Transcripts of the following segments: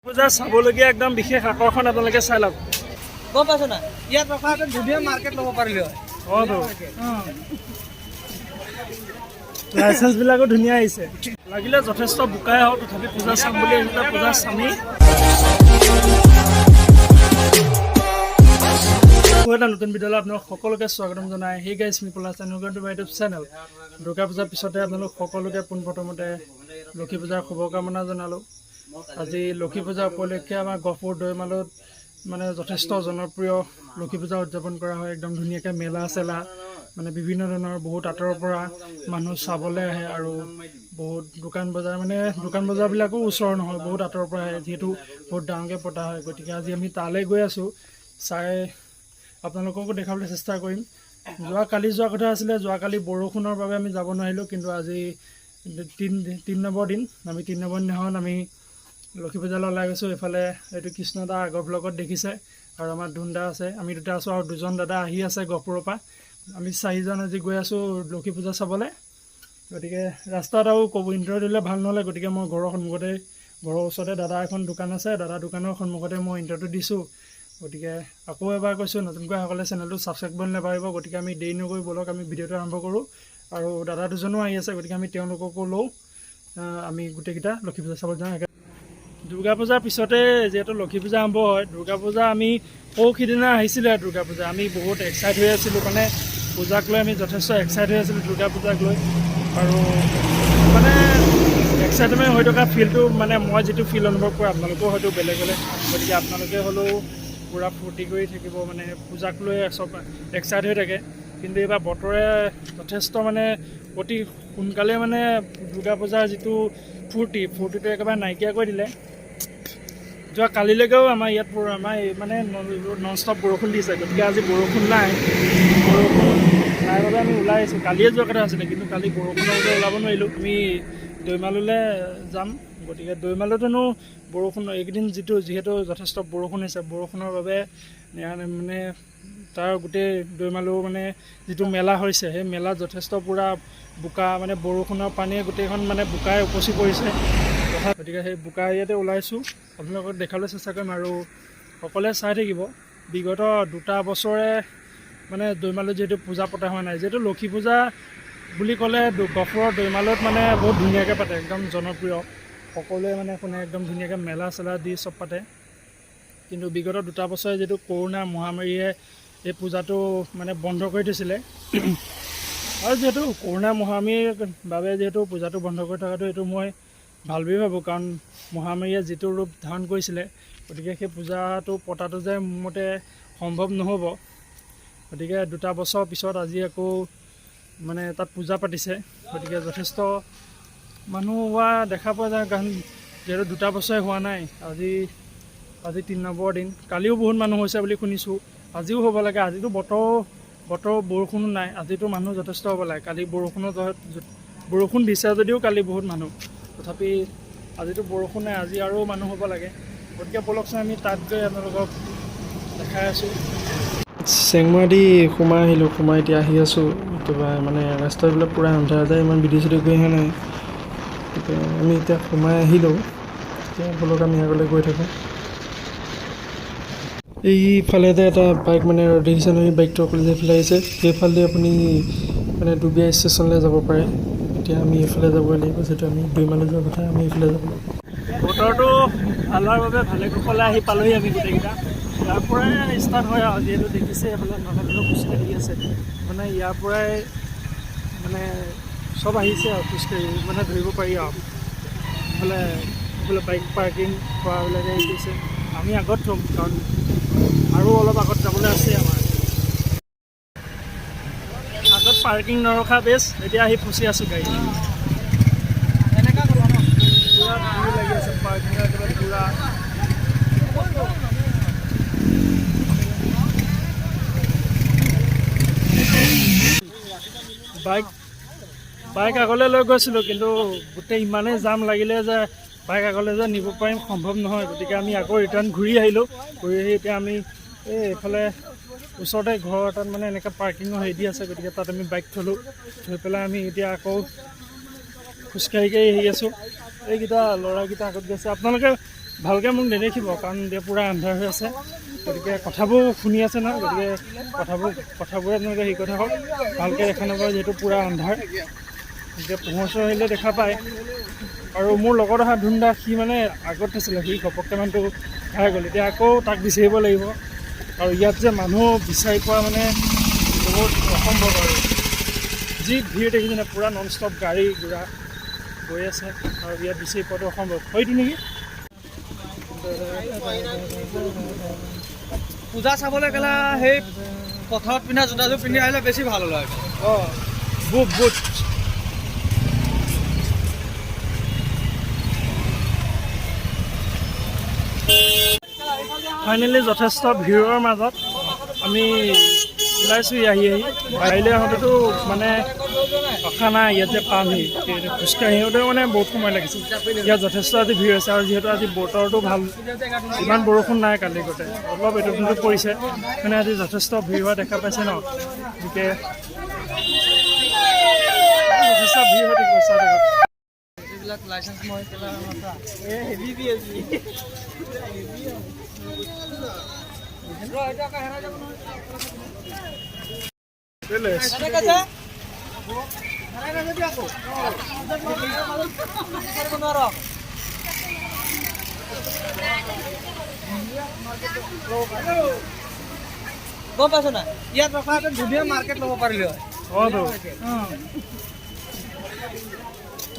পূজা চাবলগীয়া একদম বিশেষ আকৰ্ষণ আপোনালোকে চাই লওক। গম পাইছো না, ইয়াত ৰখা এটা ধুনীয়া মাৰ্কেট ল'ব পাৰিলে হয়। লাইচেন্স বিলাকো ধুনীয়া আহিছে, লাগিলে যথেষ্ট বোকাই হওক তথাপি পূজা চাম বুলি আহিলে পূজা চামেই। এটা নতুন ভিডিঅ'লৈ আপোনালোক সকলোকে স্বাগতম জনাই। সেই গাইজ মি পলাছ ইউটিউব চেনেল। দুৰ্গা পূজাৰ পিছতে আপোনালোক সকলোকে পোনপ্ৰথমতে লক্ষী পূজাৰ শুভকামনা জনালোঁ। আজি লক্ষী পূজা উপলক্ষে আমাৰ গহপুৰ দৈমালুত মানে যথেষ্ট জনপ্ৰিয় লক্ষী পূজা উদযাপন কৰা হয়। একদম ধুনীয়াকৈ মেলা চেলা মানে বিভিন্ন ধৰণৰ বহুত আঁতৰৰ পৰা মানুহ চাবলৈ আহে আৰু বহুত দোকান বজাৰবিলাকো ওচৰৰ নহয়, বহুত আঁতৰৰ পৰা আহে, যিহেতু বহুত ডাঙৰকৈ পতা হয়। গতিকে আজি আমি তালৈ গৈ আছোঁ, চাই আপোনালোককো দেখাবলৈ চেষ্টা কৰিম। যোৱাকালি যোৱা কথা আছিলে, যোৱাকালি বৰষুণৰ বাবে আমি যাব নোৱাৰিলোঁ, কিন্তু আজি 3 নম্বৰ দিন, আমি 3 নম্বৰ দিনাখন আমি লক্ষী পূজালৈ ওলাই গৈছোঁ। এইফালে এইটো কৃষ্ণদা আগৰ ব্লগত দেখিছে আৰু আমাৰ ধুন্দা আছে, আমি দুটা আছোঁ আৰু দুজন দাদা আহি আছে গহপুৰৰ পৰা। আমি 4জন আজি গৈ আছোঁ লক্ষী পূজা চাবলৈ। গতিকে ৰাস্তাত আৰু ইণ্টাৰভিউ দিলে ভাল নহ'লে, গতিকে মই ঘৰৰ ওচৰতে দাদা এখন দোকান আছে, দাদা দোকানৰ সন্মুখতে মই ইণ্টাৰভিউ দিছোঁ। গতিকে আকৌ এবাৰ কৈছোঁ, নতুনকৈ সকলে চেনেলটো ছাবস্ক্ৰাইব কৰি নাপাৰিব। গতিকে আমি দেৰি নকৰি ব'লক আমি ভিডিঅ'টো আৰম্ভ কৰোঁ। আৰু দাদা দুজনো আহি আছে, গতিকে আমি তেওঁলোককো লওঁ, আমি গোটেইকেইটা লক্ষী পূজা চাব যাওঁ। দুৰ্গা পূজাৰ পিছতে যিহেতু লক্ষী পূজা আৰম্ভ হয়, দুৰ্গা পূজা আমি সিদিনা আহিছিলে। দুৰ্গা পূজা আমি বহুত এক্সাইট হৈ আছিলোঁ, মানে পূজাক লৈ আমি যথেষ্ট এক্সাইট হৈ আছিলোঁ দুৰ্গা পূজাক লৈ। আৰু মানে এক্সাইটমেণ্ট হৈ থকা ফিলটো মানে মই যিটো ফিল অনুভৱ কৰোঁ আপোনালোকেও হয়তো বেলেগ বেলেগ, গতিকে আপোনালোকে হ'লেও পূৰা ফূৰ্তি কৰি থাকিব, মানে পূজাক লৈ চব এক্সাইট হৈ থাকে। কিন্তু এইবাৰ বতৰে যথেষ্ট মানে অতি সোনকালে মানে দুৰ্গা পূজাৰ যিটো ফূৰ্তিটো একেবাৰে নাইকিয়া কৰি দিলে। যোৱা কালিলৈকেও আমাৰ ইয়াত মানে নন ষ্টপ বৰষুণ দিছে, গতিকে আজি বৰষুণ নাই বাবে আমি ওলাই আহিছোঁ। কালিয়ে যোৱা কথা আছিলে, কিন্তু কালি বৰষুণৰ বাবে ওলাব নোৱাৰিলোঁ। আমি দৈমালুলৈ যাম, গতিকে দৈমালুতনো বৰষুণ এইকেইদিন যিহেতু যথেষ্ট বৰষুণ হৈছে, বৰষুণৰ বাবে মানে তাৰ গোটেই দৈমালু মানে যিটো মেলা হৈছে, সেই মেলাত যথেষ্ট পূৰা বোকা, মানে বৰষুণৰ পানীয়ে গোটেইখন মানে বোকাই উপচি পৰিছে। গতিকে সেই বোকা ইয়াতে ওলাইছোঁ, আপোনালোকক দেখাবলৈ চেষ্টা কৰিম আৰু সকলোৱে চাই থাকিব। বিগত 2 বছৰে মানে দৈমালুত যিহেতু পূজা পতা হোৱা নাই, যিহেতু লক্ষী পূজা বুলি ক'লে গহপুৰৰ দৈমালুত মানে বহুত ধুনীয়াকৈ পাতে, একদম জনপ্ৰিয়, সকলোৱে মানে শুনে, একদম ধুনীয়াকৈ মেলা চেলা দি চব পাতে। কিন্তু বিগত 2 বছৰে যিহেতু কৰোণা মহামাৰীয়ে এই পূজাটো মানে বন্ধ কৰি থৈছিলে, আৰু যিহেতু কৰোণা মহামাৰীৰ বাবে যিহেতু পূজাটো বন্ধ কৰি থকাটো এইটো মই ভাল বুলি ভাবোঁ, কাৰণ মহামাৰীয়ে যিটো ৰূপ ধাৰণ কৰিছিলে, গতিকে সেই পূজাটো পতাটো যে মোৰ মতে সম্ভৱ নহ'ব। গতিকে 2 বছৰ পিছত আজি আকৌ মানে তাত পূজা পাতিছে, গতিকে যথেষ্ট মানুহ হোৱা দেখা পোৱা যায়, কাৰণ যিহেতু 2 বছৰে হোৱা নাই। আজি 3 নম্বৰ দিন, কালিও বহুত মানুহ হৈছে বুলি শুনিছোঁ, আজিও হ'ব লাগে। আজিতো বতৰ বৰষুণো নাই, আজিতো মানুহ যথেষ্ট হ'ব লাগে। কালি বৰষুণ দিছে যদিও কালি বহুত মানুহ, তথাপি আজিতো বৰষুণ নাই, আজি আৰু মানুহ হ'ব লাগে। গতিকে ব'লকচোন আমি তাত গৈ আপোনালোকক দেখাই আছোঁ। চেংমাৰি সোমাই আহিলোঁ, এতিয়া আহি আছোঁ। একেবাৰে মানে ৰাস্তাবিলাক পূৰা আন্ধাৰ ইমান ভিডিঅ' চিডিঅ' কৰি অহা নাই, গতিকে আমি এতিয়া সোমাই আহিলোঁ। এতিয়া ব'লক আমি আগলৈ গৈ থাকোঁ। এইফালে এটা বাইক মানে দেখিছে নহয়, বাইকটো অকলে সেইফালে আহিছে, সেইফালেদি আপুনি মানে দুবিয়া ষ্টেচনলৈ যাব পাৰে। এতিয়া আমি এইফালে যাবই লাগিব, যিহেতু আমি দৈমালু যোৱাৰ কথা, আমি এইফালে যাব লাগিব। বতৰটো ভাল হোৱাৰ বাবে ভালে কুশলে আহি পালোহি আমি গোটেইকেইটা। ইয়াৰ পৰাই ষ্টাৰ্ট হয় আৰু, যিহেতু দেখিছে এইফালে মানুহ খোজকাঢ়ি আছে, মানে ইয়াৰ পৰাই মানে চব আহিছে আৰু খোজকাঢ়ি, মানে ধৰিব পাৰি আৰু। এইফালে বাইক পাৰ্কিং কৰাবিলাকে আহিছে, আমি আগত থ'ম, কাৰণ আৰু অলপ আগত যাবলৈ আছে আমাৰ। আগত পাৰ্কিং নৰখা বেছ, এতিয়া আহি ফচি আছোঁ গাড়ী। পূৰা ভিৰ লাগি আছে পাৰ্কিঙৰ একেবাৰে পূৰা। বাইক আগলৈ লৈ গৈছিলোঁ, কিন্তু গোটেই ইমানেই জাম লাগিলে যে বাইক আগলৈ যে নিব পাৰিম সম্ভৱ নহয়। গতিকে আমি আকৌ ৰিটাৰ্ণ ঘূৰি আহিলোঁ। ঘূৰি আহি এতিয়া আমি এইফালে ওচৰতে ঘৰ এটাত মানে এনেকৈ পাৰ্কিঙৰ হেৰি দি আছে, গতিকে তাত আমি বাইক থ'লোঁ। থৈ পেলাই আমি এতিয়া আকৌ খোজকাঢ়ি আহি আছোঁ। এইকেইটা ল'ৰাকেইটা আগত গৈছে, আপোনালোকে ভালকৈ মোক নেদেখিব, কাৰণ এতিয়া পূৰা আন্ধাৰ হৈ আছে। গতিকে কথাবোৰ শুনি আছে নহয়, গতিকে কথাবোৰ আপোনালোকে সেই কথা হওক, ভালকৈ দেখা নাপায় যিহেতু পূৰা আন্ধাৰ। এতিয়া পোহৰ চোহৰ আহিলে দেখা পায়। আৰু মোৰ লগত অহা ধুন্দা সি মানে আগত আছিলে, সি ঘপককৈ মানুহটো খাই গ'ল। এতিয়া আকৌ তাক বিচাৰিব লাগিব। আৰু ইয়াত যে মানুহ বিচাৰি পোৱা মানে বহুত অসম্ভৱ। আৰু যি ভিৰ দেখিছে নে, পূৰা নন ষ্টপ গাড়ী ঘোঁৰা গৈ আছে, আৰু ইয়াত বিচাৰি পোৱাটো অসম্ভৱ। হয়তো নেকি? পূজা চাবলৈ গ'লে সেই পথাৰত পিন্ধা জোতাযোৰ পিন্ধি আহিলে বেছি ভাল হ'ল আৰু। অঁ, বুট ফাইনেলি যথেষ্ট ভিৰৰ মাজত আমি ওলাইছোঁ আহি বাহিৰলৈ আহোঁতেতো মানে ৰখা নাই, ইয়াত যে পামহি খোজকাঢ়ি আহোঁতেও মানে বহুত সময় লাগিছিল। ইয়াত যথেষ্ট আজি ভিৰ আছে, আৰু যিহেতু আজি বতৰটো ভাল, ইমান বৰষুণ নাই কালি গোটেই, অলপ এটুপ পৰিছে, মানে আজি যথেষ্ট ভিৰ হোৱা দেখা পাইছে ন। গতিকে যথেষ্ট ভিৰ হৈ থাকিব। চাই থাকক এইবিলাক লাইচেঞ্চ মই গম পাইছ না, ইয়াত ৰখা ধুনীয়া মাৰ্কেট ল'ব পাৰিলে হয়। অঁতো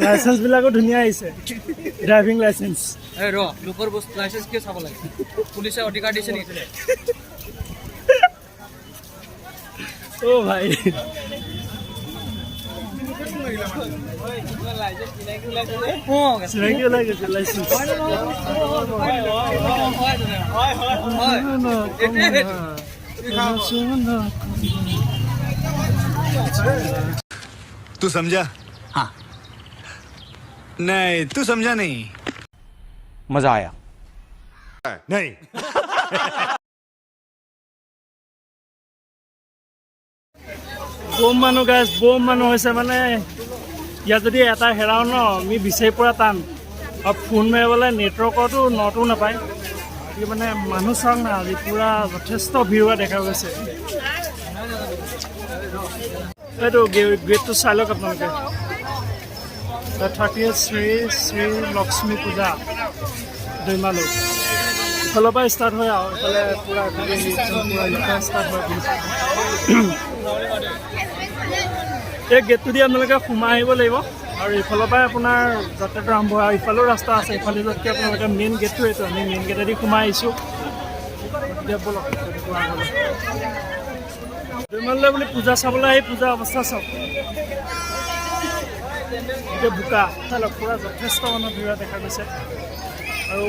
লাইচেঞ্চবিলাকো ধুনীয়া আহিছে, ড্ৰাইভিং লাইচেঞ্চ। এই ৰ লোকৰ বস্তু লাইচেঞ্চ কিয় চাব লাগে? পুলিচে অধিকাৰ দিছে নেকি? অ' ভাই চিনাকি ওলাই গৈছে লাইচেঞ্চ। तू समझा? हाँ। नहीं, तू समझा नहीं। मजा आया नहीं। বম মানুহ গাইজ, বম মানুহ হৈছে। মানে ইয়াত যদি এটা হেৰাও ন, আমি বিচাৰি পৰা টান। আৰু ফোন মাৰিবলৈ নেটৱৰ্কতো নটো নাপায়। গতিকে মানে মানুহ চাওক না, আজি পূৰা যথেষ্ট ভিৰ হোৱা দেখা গৈছে। এইটো গেটটো চাই লওক আপোনালোকে। 30th শ্ৰী লক্ষ্মী পূজা দৈমালু ইফালৰ পৰা ষ্টাৰ্ট হয়, আৰু ইফালে পূৰা ষ্টাৰ্ট হয়। এই গেটটো দি আপোনালোকে সোমাই আহিব লাগিব, আৰু ইফালৰ পৰাই আপোনাৰ যাত্ৰাটো আৰম্ভ হয়। আৰু ইফালেও ৰাস্তা আছে, ইফালে যোৱাতকৈ আপোনালোকে মেইন গেটটো এইটো, আমি মেইন গেটেদি সোমাই আহিছোঁ। দৈমালুলৈ বুলি পূজা চাবলৈ আহি পূজা অৱস্থা চাওক। এতিয়া বোকা চালক পূৰা যথেষ্ট মানুহ ভিৰ দেখা গৈছে। আৰু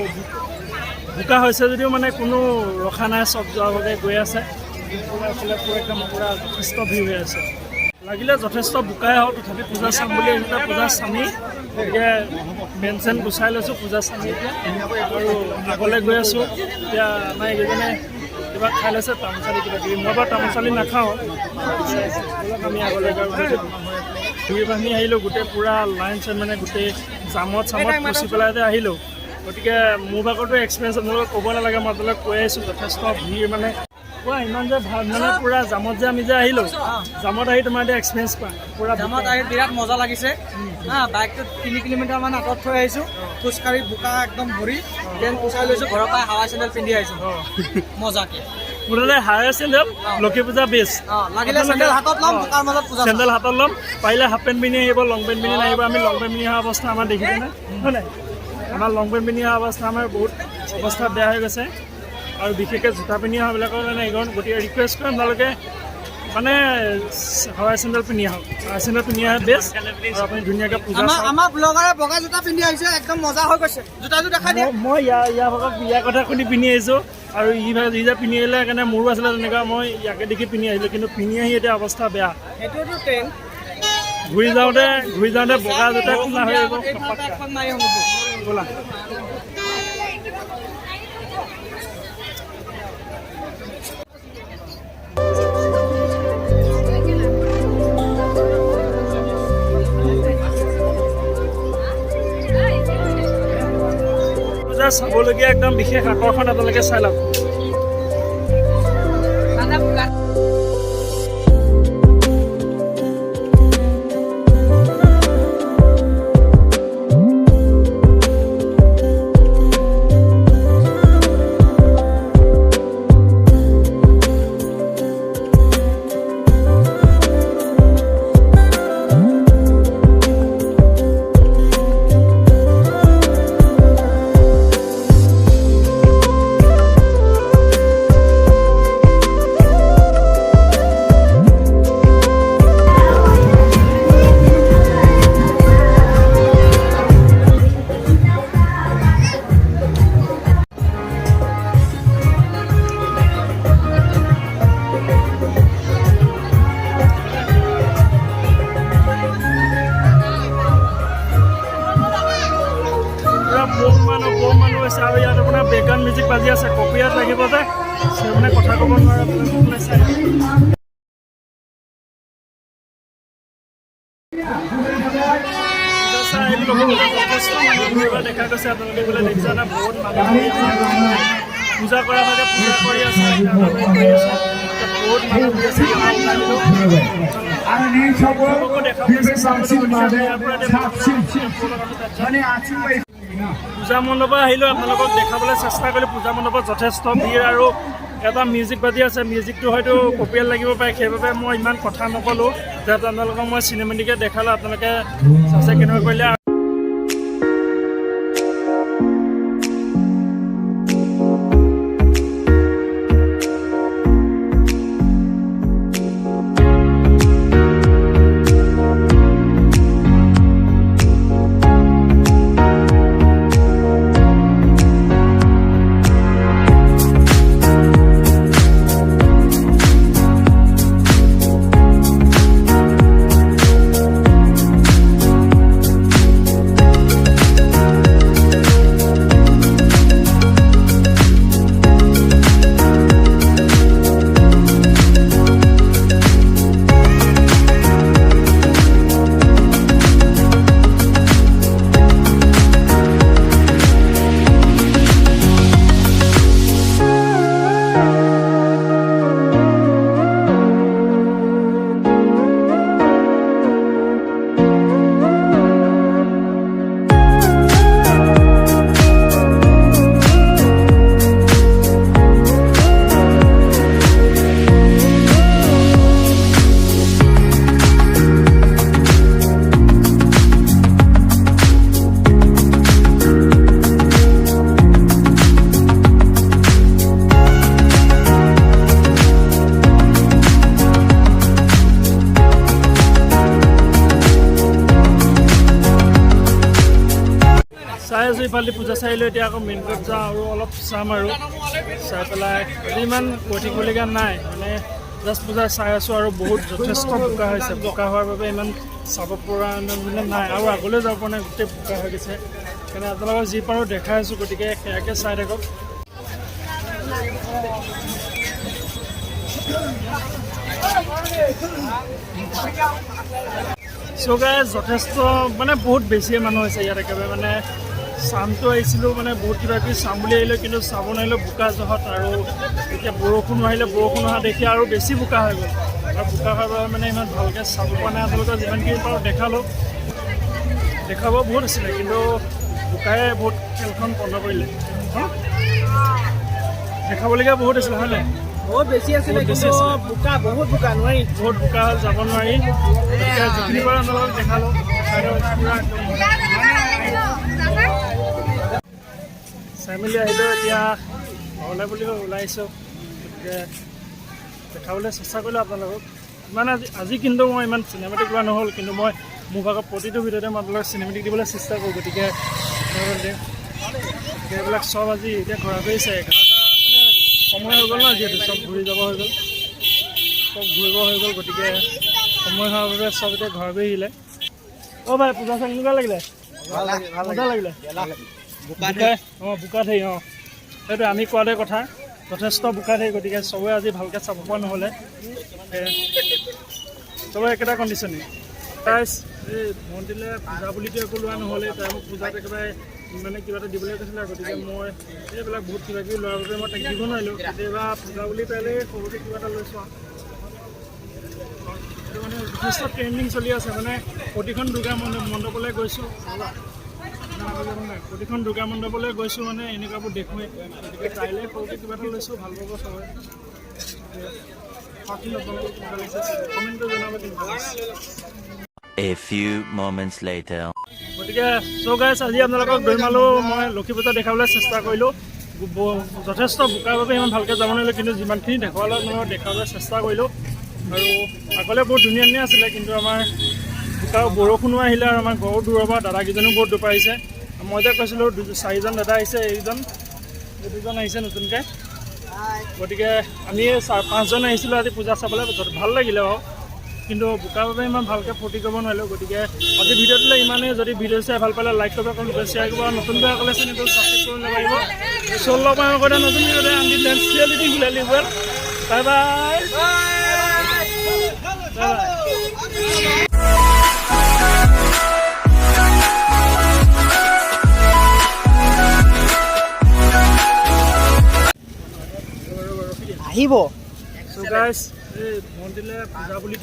বোকা হৈছে যদিও মানে কোনো ৰখা নাই, চব যোৱাৰ ভাগে গৈ আছে। পূৰা একদম পূৰা যথেষ্ট ভিৰ হৈ আছে। লাগিলে যথেষ্ট বোকাই হওক, তথাপি পূজা চাম বুলি আহিছিলে, পূজা চামি গতিকে পেন চেন গুচাই লৈছোঁ পূজা চামি এতিয়া। আৰু আগলৈ গৈ আছোঁ। এতিয়া আমাৰ এইকেইজনে কিবা খাই লৈছে, তামোচালি কিবা কিবি। মই বাৰু তামোচালি নাখাওঁ। আমি আগলৈ ঘূৰি বান্ধি আহিলোঁ, গোটেই পূৰা লাইন চাইন মানে গোটেই জামত ফচি পেলাই আহিলোঁ। গতিকে মোৰ ভাগৰতো এক্সপিৰিয়েঞ্চ আপোনালোকক ক'ব নালাগে, মই আপোনালোকক কৈ আহিছোঁ। যথেষ্ট ভিৰ মানে পূৰা ইমান যে ভাল, মানে পূৰা জামত যে আমি যে আহিলোঁ, জামত আহি তোমাৰ এতিয়া এক্সপিৰিয়েঞ্চ পায়। পূৰা জামত আহি বিৰাট মজা লাগিছে। বাইকটো 3 কিলোমিটাৰমান আঁতৰত থৈ আহিছোঁ, খোজকাঢ়ি বোকা একদম ভৰি দেন পুচাই লৈছোঁ, ঘৰৰ পৰা হাৱাই চেণ্ডেল পিন্ধি আহিছোঁ মজাকে। মুঠতে হাৱাই চেণ্ডেল লক্ষী পূজা বেষ্ট। লাগিলে চেণ্ডেল হাতত ল'ম, বোকাৰ মাজত পূজা চেণ্ডেল হাতত ল'ম, পাৰিলে হাফ পেণ্ট পিন্ধি আহিব, লং পেণ্ট পিন্ধি নাহিব। আমি লং পেণ্ট পিন্ধি অহা অৱস্থা আমাৰ দেখিছেনে, হয় নাই? আমাৰ লং পেণ্ট পিন্ধি অহা অৱস্থা আমাৰ বহুত অৱস্থা বেয়া হৈ গৈছে। আৰু বিশেষকৈ জোতা পিন্ধি অহাবিলাকৰ মানে এইখন। গতিকে ৰিকুৱেষ্ট কৰিম আপোনালোকে মানে হাৱাই চেণ্ডেল পিন্ধি আহক, হাৱাই চেণ্ডেল পিন্ধি আহে বেষ্ট। আৰু আপুনি ধুনীয়াকৈ পূজা আমাৰ ব্লগাৰে বগা জোতা পিন্ধি আহিছে, একদম মজা হৈ গৈছে। জোতাযোৰ দেখাই দিয়ে। মই ইয়াৰ ভাগত ইয়াৰ কথা শুনি পিন্ধি আহিছোঁ, আৰু ই যে পিন্ধি আহিলে সেইকাৰণে মোৰো আছিলে তেনেকুৱা। মই ইয়াকে দেখি পিন্ধি আহিলোঁ, কিন্তু পিন্ধি আহি এতিয়া অৱস্থা বেয়া। সেইটোতো ট্ৰেইন ঘূৰি যাওঁতে বগা জোতা খোলা হৈ আহিব। ব'লা পূজা চাবলগীয়া একদম বিশেষ আকৰ্ষণ আপোনালোকে চাই লওক। বেকগ্ৰাউণ্ড মিউজিক বাজি আছে, কপিয়াত লাগিব যে মানে কথা ক'ব নোৱাৰে। দেখা গৈছে আপোনালোকে বোলে দেখিছে না, বহুত মানুহ পূজা কৰা ভাগে পূজা কৰি আছে, বহুত মানুহ আছে। পূজা মণ্ডপত আহিলোঁ, আপোনালোকক দেখাবলৈ চেষ্টা কৰিলোঁ। পূজা মণ্ডপত যথেষ্ট ভিৰ আৰু এটা মিউজিক বাজি আছে, মিউজিকটো হয়তো কপিয়াল লাগিব পাৰে, সেইবাবে মই ইমান কথা নক'লোঁ। যাতে আপোনালোকক মই চিনেমেটিকে দেখালোঁ, আপোনালোকে চাইছে কেনেকুৱা কৰিলে। চাই আছোঁ ইফালে পূজা চাইলৈ, এতিয়া আকৌ মেইন ৰোড যাওঁ আৰু অলপ চাম আৰু চাই পেলাই আজি ইমান কৈ থাকিবলগীয়া নাই, মানে জাষ্ট পূজা চাই আছোঁ। আৰু বহুত যথেষ্ট বোকা হৈছে, বোকা হোৱাৰ বাবে ইমান চাব পৰা মানে নাই, আৰু আগলৈ যাব পৰা নাই, গোটেই বোকা হৈ গৈছে। সেইকাৰণে আপোনালোকক যি পাৰোঁ দেখাই আছোঁ, গতিকে সেয়াকে চাই থাকক। চ' গাইজ যথেষ্ট মানে বহুত বেছিয়ে মানুহ হৈছে ইয়াত একেবাৰে। মানে চামটো আহিছিলোঁ, মানে বহুত কিবা কিবি চাম বুলি আহিলোঁ, কিন্তু চাব নোৱাৰিলোঁ বোকা জহত। আৰু এতিয়া বৰষুণ আহিলে, বৰষুণ অহা দেখি আৰু বেছি বোকা হৈ গ'ল। আৰু বোকা হোৱাৰ বাবে মানে ইমান ভালকৈ চাব পৰা নাই। আপোনালোকক যিমানখিনি পাৰোঁ দেখালোঁ, দেখাব বহুত আছিলে, কিন্তু বোকাই বহুত খেলখন বন্ধ কৰিলে। দেখাবলগীয়া বহুত আছিলে, হয় নাই? বহুত বেছি আছিলে, কিন্তু বোকা বহুত বোকা, নোৱাৰি, বহুত বোকা হ'ল, যাব নোৱাৰি। যিখিনি পাৰোঁ আপোনালোকক দেখালোঁ। চাই মেলি আহিলোঁ, এতিয়া ঘৰলৈ বুলি ওলাইছোঁ, গতিকে দেখাবলৈ চেষ্টা কৰিলোঁ আপোনালোকক। ইমান আজি কিন্তু মই ইমান চিনেমেটিক লোৱা নহ'ল, কিন্তু মই মোৰ ভাগৰ প্ৰতিটো ভিডিঅ'তে মই আপোনালোকক চিনেমেটিক দিবলৈ চেষ্টা কৰোঁ। গতিকে এইবিলাক চব আজি এতিয়া ঘূৰা কৰিছে, 11টা মানে সময় হৈ গ'ল ন, যিহেতু চব ঘূৰি যাব হৈ গ'ল, চব ঘূৰিব হৈ গ'ল। গতিকে সময় হোৱাৰ বাবে চব এতিয়া ঘৰ গৈ আহিলে। অ' ভাই, পূজা চাই কেনেকুৱা লাগিলে? মজা লাগিলে? বোকাত হেৰি, সেইটো আমি কোৱাতে কথা, যথেষ্ট বোকাত হেৰি। গতিকে চবে আজি ভালকৈ চাব পৰা নহ'লে, চবে একেটা কণ্ডিশ্যনেই। এই মন্দিৰলৈ পূজা বুলিতো একো লোৱা নহ'লে, তাৰ পূজাত একেবাৰে মানে কিবা এটা দিবলৈ কৈছিলে গতিকে মই এইবিলাক বহুত কিবা কিবি লোৱাৰ বাবে মই তাক দিব নোৱাৰিলোঁ কেতিয়াবা পূজা বুলি পেলাই সৰুকৈ কিবা এটা লৈছোঁ এইটো মানে যথেষ্ট ট্ৰেণ্ডিং চলি আছে মানে প্ৰতিখন দুৰ্গা মণ্ডপলৈ গৈছোঁ প্ৰতিখন দুৰ্গা মণ্ডপলৈ গৈছোঁ মানে এনেকুৱাবোৰ দেখোঁৱেই গতিকে কাইলৈ সৰুকৈ কিবা এটা লৈছোঁ ভাল পাব চবৰে কমেণ্টটো জনাব কিন্তু A few moments later. গতিকে গাইছ আজি আপোনালোকক দৈমালু মই লক্ষী পূজা দেখাবলৈ চেষ্টা কৰিলোঁ যথেষ্ট বোকাৰ বাবে ইমান ভালকৈ যাব নোৱাৰিলোঁ কিন্তু যিমানখিনি দেখুৱালে মই দেখাবলৈ চেষ্টা কৰিলোঁ আৰু আগলৈ বহুত ধুনীয়া ধুনীয়া আছিলে কিন্তু আমাৰ বোকা বৰষুণো আহিলে আৰু আমাৰ ঘৰৰ দূৰৰ পৰা দাদাকেইজনো বহুত দূৰ পাৰিছে মই যে কৈছিলোঁ 4জন দাদা আহিছে এই দুজন আহিছে নতুনকৈ গতিকে আমি 5জন আহিছিলোঁ আজি পূজা চাবলৈ ভাল লাগিলে বাৰু কিন্তু বোকাৰ বাবে ইমান ভালকৈ ফূৰ্তি কৰিব নোৱাৰিলোঁ গতিকে আজি ভিডিঅ'টোলৈ ইমানেই যদি ভিডিঅ' চাই ভাল পালে লাইক কৰিব শ্বেয়াৰ কৰিব আৰু নতুনকৈ অকলে চেনেলটো ছাবস্ক্ৰাইব কৰিব নালাগিব চল লগ আগতে নতুন ভিডিঅ'তে আনটি ডেন্স ৰিয়েলিটি গুলালি ৱেল বাই বাই আহিব গাইছ এই মন্দিৰলৈ পূজা বুলি